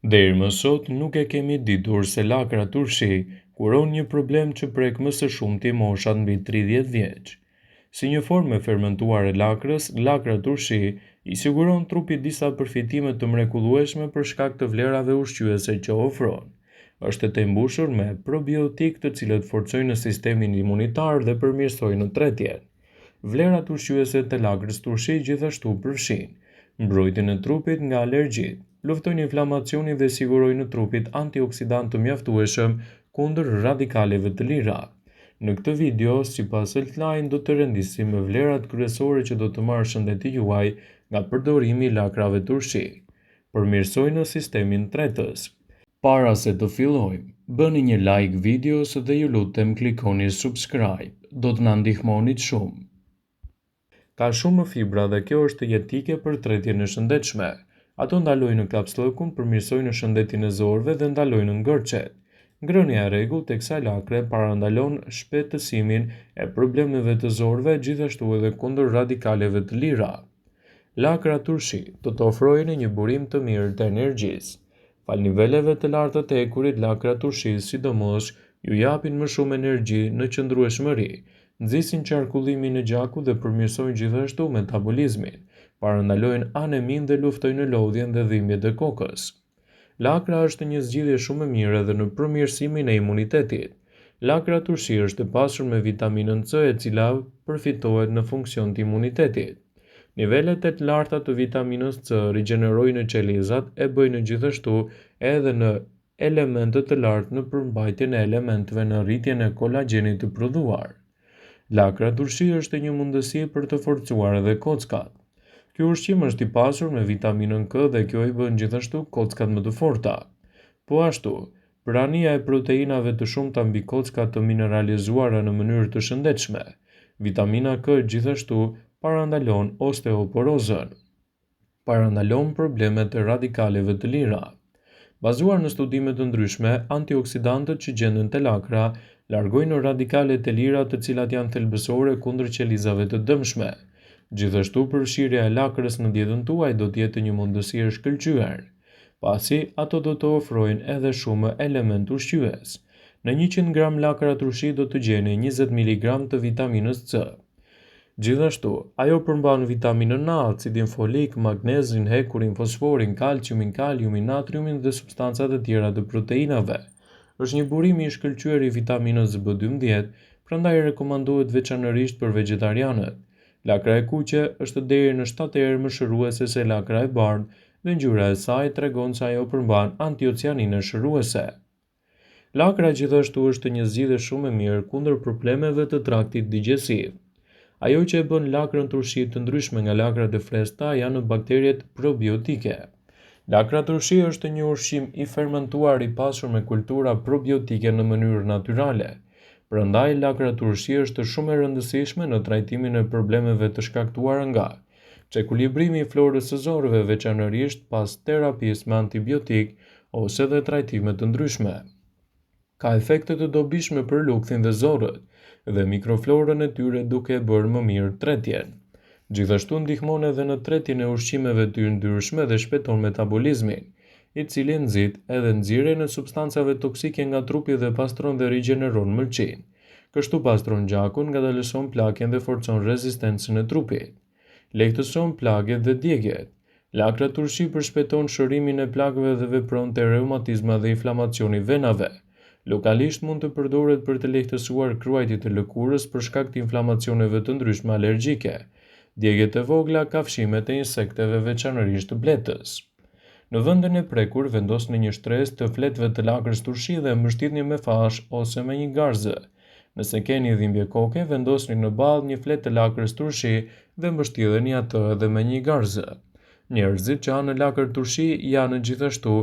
Deri më sot nuk e kemi ditur se lakra turshi kuron një problem që prek më së shumti moshat mbi 30 vjeç. Si një formë e fermentuar e lakrës, lakra turshi i siguron trupit disa përfitime të mrekullueshme për shkak të vlerave ushqyese që ofron. Është e mbushur me probiotik të cilët forcojnë sistemin imunitar dhe përmirësojnë tretjen. Vlerat ushqyese të lakrës turshi gjithashtu përfshijnë mbrojtjen e trupit nga alergjitë, luftojnë inflamacionin dhe sigurojnë trupit antioksidant të mjaftueshëm kundër radikaleve të lira. Në këtë video, sipas Healthline, do të rendisim me vlerat kryesore që do të marrë shëndeti juaj nga përdorimi i lakrave turshi. Përmirësojnë sistemin tretës. Para se të fillojmë, bëni një like videos dhe ju lutem klikoni subscribe. Do të na ndihmonit shumë. Ka shumë fibra dhe kjo është jetike për tretjen e shëndetshme. Ato ndalojnë kapslëkun, përmirësojnë shëndetin e zorëve dhe ndalojnë ngërçet. Ngrënia e rregullt tek kësaj lakre parandalon shpejtësimin e problemeve të zorëve, gjithashtu edhe kundër radikaleve të lira. Lakra turshi do të ofrojnë një burim të mirë të energjisë. Fal niveleve të larta të ekurit, lakra turshi sidomos ju japin më shumë energji në qëndrueshmëri, nxisin qarkullimin e gjakut dhe përmirësojnë gjithashtu metabolizmin, parandalojnë anemin dhe luftojnë lodhjen dhe dhimbjet e kokës. Lakra është një zgjidhje shumë e mirë edhe në përmirësimin e imunitetit. Lakra turshi është e pasur me vitaminën C, e cila përfitohet në funksion të imunitetit. Nivelet e larta të vitaminës C rigjenerojnë qelizat, e bëjnë gjithashtu edhe në elementet të lartë në përmbajtjen e elementeve në rritjen e kolagjenit të prodhuar. Lakra turshi është një mundësi për të forcuar edhe kockat. Ky ushqim është i pasur me vitaminën K dhe kjo i bën gjithashtu kockat më të forta. Po ashtu, prania e proteinave të shumta mbi kockat të mineralizuara në mënyrë të shëndetshme. Vitamina K gjithashtu parandalon osteoporozën. Parandalon problemet e radikaleve të lira. Bazuar në studime të ndryshme, antioksidantët që gjenden te lakra largojnë radikalet e lira të cilat janë thelbësore kundër qelizave të dëmshme. Gjithashtu, përfshirja e lakrës në dietën tuaj do të jetë një mundësi e shkëlqyer, pasi ato do të ofrojnë edhe shumë element ushqyes. Në 100 gram lakra turshi do të gjeni 20 mg të vitaminës C. Gjithashtu, ajo përmban vitaminën A, acidin folik, magnezin, hekurin, fosforin, kalciumin, kaliumin, natriumin dhe substancat e tjera të proteinave. Është një burim i shkëlqyer i vitaminës B12, prandaj rekomandohet veçanërisht për vegetarianët. Lakra e kuqe është deri në 7 herë më shëruese se lakra e bardhë dhe ngjyra e saj tregon se ajo përmban antocianine shëruese. Lakra gjithashtu është një zgjidhje shumë e mirë kundër problemeve të traktit digjesiv. Ajo që e bën lakrën turshi të ndryshme nga lakrat e freskëta janë bakteriet probiotike. Lakra turshi është një ushqim i fermentuar i pasur me kultura probiotike në mënyrë natyrale. Prandaj lakra turshi është shumë e rëndësishme në trajtimin e problemeve të shkaktuara nga çekuilibrimi i florës së zorëve, veçanërisht pas terapisë me antibiotik ose dhe trajtime të ndryshme. Ka efekte të dobishme për luktin dhe zorët dhe mikroflorën e tyre duke e bërë më mirë tretjen. Gjithashtu ndihmon edhe në tretjen e ushqimeve të yndyrshme dhe shpejton metabolizmin, i cili nxit edhe nxirjen e substancave toksike nga trupi dhe pastron dhe rigjeneron mëlçin. Kështu pastron gjakun, ngadalëson plakjen dhe forcon rezistencën e trupit. Lehtëson plagjet dhe djegjet. Lakra turshi përshpejton shërimin e plagëve dhe vepron te reumatizma dhe inflamacioni venave. Lokalisht mund të përdoret për të lehtësuar kruajtjet e lëkurës për shkak të inflamacioneve të ndryshme alergjike. Djegjet e vogla, kafshimet e insekteve, veçanërisht të bletës. Në vendin e prekur, vendosni një shtresë të fletëve të lakrës turshi dhe mbështitni me fash ose me një garzë. Nëse keni dhimbje koke, vendosni në balë një fletë të lakrës turshi dhe mbështidheni atë edhe me një garzë. Njerëzit që hanë lakër turshi janë gjithashtu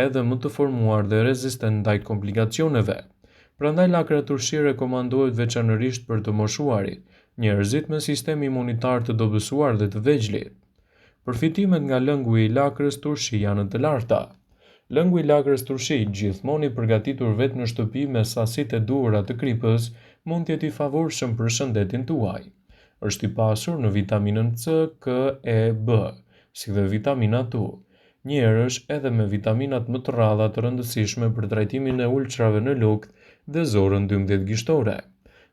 edhe më të formuar dhe rezistent ndaj komplikacioneve. Prandaj lakra turshi rekomandohet veçanërisht për të moshuarit, njerëzit me sistem imunitar të dobësuar dhe të vegjëlit. Përfitimet nga lëngu i lakrës turshi janë të larta. Lëngu i lakrës turshi, gjithmonë i përgatitur vetë në shtëpi me sasitë e duhura të kripës, mund të jetë i favorshëm për shëndetin tuaj. Është i pasur në vitaminën C, K, E, B, si dhe vitamina D. njerësh edhe me vitaminat më të rralla të rëndësishme për trajtimin e ulçrave në luktë dhe zorën 12 gishtore.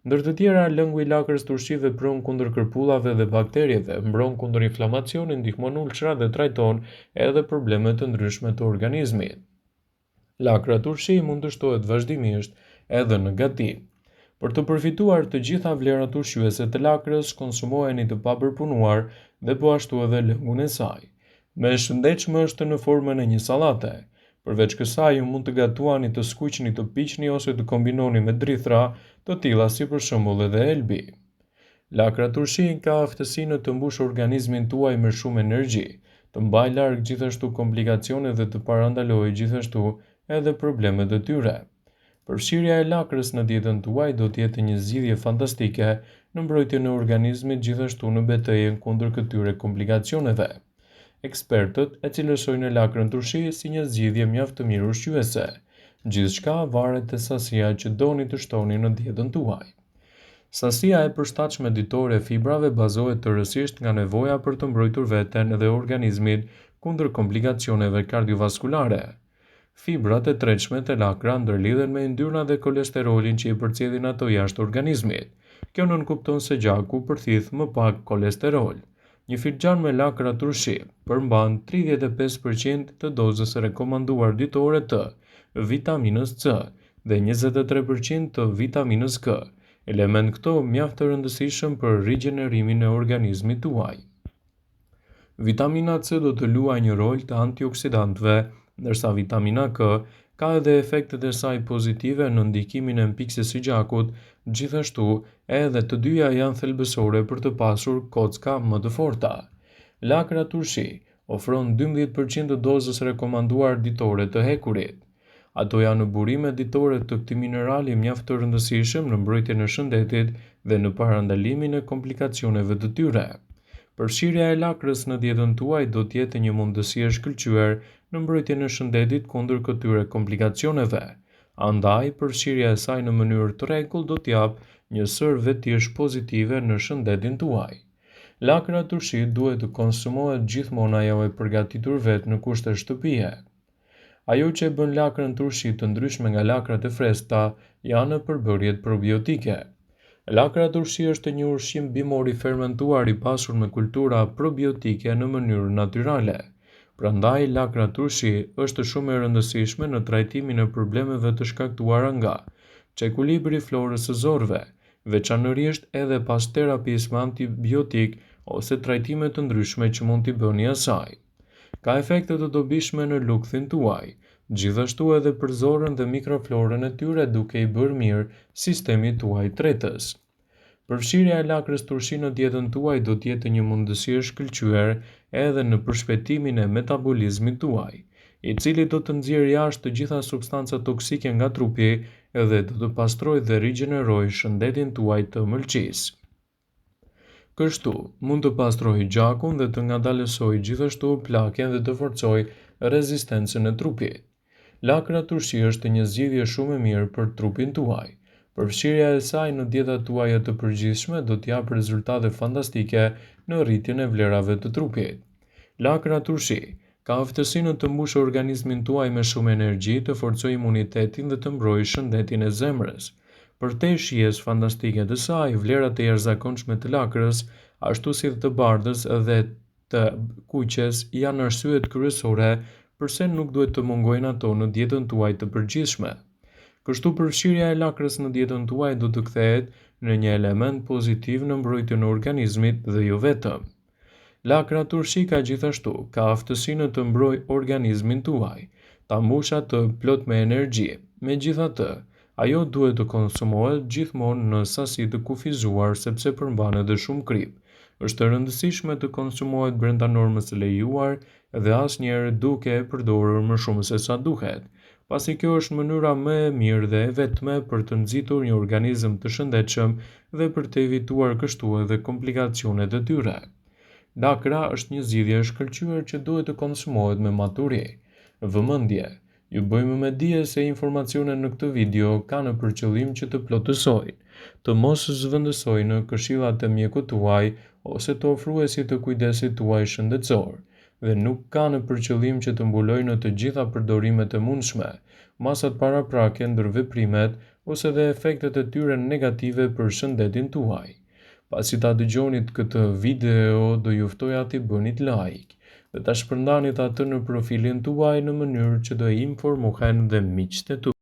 Ndër të tjera, lëngu i lakrës turshi vepron kundër kërpullave dhe bakterieve, mbron kundër inflamacionit, ndihmon ulçra dhe trajton edhe probleme të ndryshme të organizmit. Lakra turshi mund të shtohet vazhdimisht edhe në gati. Për të përfituar të gjitha vlerat ushqyese të lakrës, konsumoheni të papërpunuar dhe po ashtu edhe lëngun e saj. Më e shëndetshme është në formën e një sallate. Përveç kësaj, ju mund të gatuani, të skuqni, të piqni ose të kombinoni me drithra të tilla si për shembull edhe elbi. Lakra turshi ka aftësinë të mbushë organizmin tuaj me shumë energji, të mbajë larg gjithashtu komplikacione dhe të parandalojë gjithashtu edhe problemet e tyre. Përfshirja e lakrës në dietën tuaj do të jetë një zgjidhje fantastike në mbrojtjen e organizmit, gjithashtu në betejën kundër këtyre komplikacioneve. Ekspertët e cilësojnë lakrën turshi si një zgjidhje mjaft të mirë ushqyese. Gjithçka varet te sasia që doni të shtoni në dietën tuaj. Sasia e përshtatshme ditore e fibrave bazohet tërësisht nga nevoja për të mbrojtur veten dhe organizmin kundër komplikacioneve kardiovaskulare. Fibrat e tretshme të lakra ndërlidhen me yndyrna dhe kolesterolin që i përcjelljin ato jashtë organizmit. Kjo nënkupton se gjaku përthith më pak kolesterol. Një filxhan me lakra turshi përmban 35% të dozës rekomanduar ditore të vitaminës C dhe 23% të vitaminës K, element këto mjaft të rëndësishëm për rigjenerimin e organizmit tuaj. Vitamina C do të luajë një rol të antioksidantëve, ndërsa vitamina K ka edhe efektet e saj pozitive në ndikimin e mpikjes së gjakut, gjithashtu edhe të dyja janë thelbësore për të pasur kocka më të forta. Lakra turshi ofron 12% të dozës rekomanduar ditore të hekurit. Ato janë burime ditore të këtij minerali mjaft të rëndësishëm në mbrojtjen e shëndetit dhe në parandalimin e komplikacioneve të tyre. Përfshirja e lakrës në dietën tuaj do të jetë një mundësi e shkëlqyer në mbrojtjen e shëndetit kundër këtyre komplikacioneve. Andaj, përfshirja e saj në mënyrë të rregullt do të japë një sër vetësh pozitive në shëndetin tuaj. Lakra turshi duhet të konsumohet gjithmonë ajo e përgatitur vetë në kushte shtëpie. Ajo që e bën lakrën turshi të ndryshme nga lakrat e freskëta janë përbërjet probiotike. Lakra turshi është një ushqim bimor i fermentuar i pasur me kultura probiotike në mënyrë natyrale. Prandaj, lakra turshi është shumë e rëndësishme në trajtimin e problemeve të shkaktuara nga çekulibri i florës së zorëve, veçanërisht edhe pas terapisë me antibiotik ose trajtime të ndryshme që mund t'i bëni asaj. Ka efekte të dobishme në lukthin tuaj, gjithashtu edhe për zorën dhe mikroflorën e tyre, duke i bërë mirë sistemit tuaj tretës. Përfshirja e lakrës turshi në dietën tuaj do të jetë një mundësi e shkëlqyer edhe në përshpejtimin e metabolizmit tuaj, i cili do të nxjerrë jashtë të gjitha substancat toksike nga trupi dhe do të pastrojë dhe rigjenerojë shëndetin tuaj të mëlçisë. Kështu, mund të pastrojë gjakun dhe të ngadalësojë gjithashtu plakjen dhe të forcojë rezistencën e trupit. Lakra turshi është një zgjidhje shumë e mirë për trupin tuaj. Përfshirja e saj në dietat tuaja të përgjithshme do të japë rezultate fantastike në rritjen e vlerave të trupit. Lakra turshi ka aftësinë të mbushë organizmin tuaj me shumë energji, të forcojë imunitetin dhe të mbrojë shëndetin e zemrës. Përtej shijes fantastike të saj, vlerat e jashtëzakonshme të lakrës, ashtu si të bardhës dhe të kuqes janë arsyet kryesore pse nuk duhet të mungojnë ato në dietën tuaj të përgjithshme. Kështu, përfshirja e lakrës në dietën tuaj do të kthehet në një element pozitiv në mbrojtjen e organizmit dhe jo vetëm. Lakra turshi gjithashtu ka aftësinë të mbrojë organizmin tuaj, ta mbushë atë plot me energji. Megjithatë, ajo duhet të konsumohet gjithmonë në sasi të kufizuar sepse përmban edhe shumë krip. Është e rëndësishme të konsumohet brenda normës së lejuar dhe asnjëherë duke e përdorur më shumë se sa duhet, pasi kjo është mënyra më e mirë dhe e vetme për të nxitur një organizëm të shëndetshëm dhe për të evituar kështu edhe komplikacionet e tyre. Lakra është një zgjidhje e shkëlqyer që duhet të konsumohet me maturi. Vëmendje. Ju bëjmë me dije se informacionet në këtë video kanë për qëllim që të plotësojnë, të mos zhvendësojnë këshillat e mjekut tuaj ose të ofruesit të kujdesit tuaj shëndetësor. dhe nuk kanë për qëllim që të mbulojnë në të gjitha përdorimet e mundshme, masat paraprake ndër veprimet ose dhe efektet e tyre negative për shëndetin tuaj. Pasi ta dëgjonit këtë video, do ju ftoja t'i bënit like dhe ta shpërndanit atë në profilin tuaj në mënyrë që do informohen dhe miqtë e tuaj.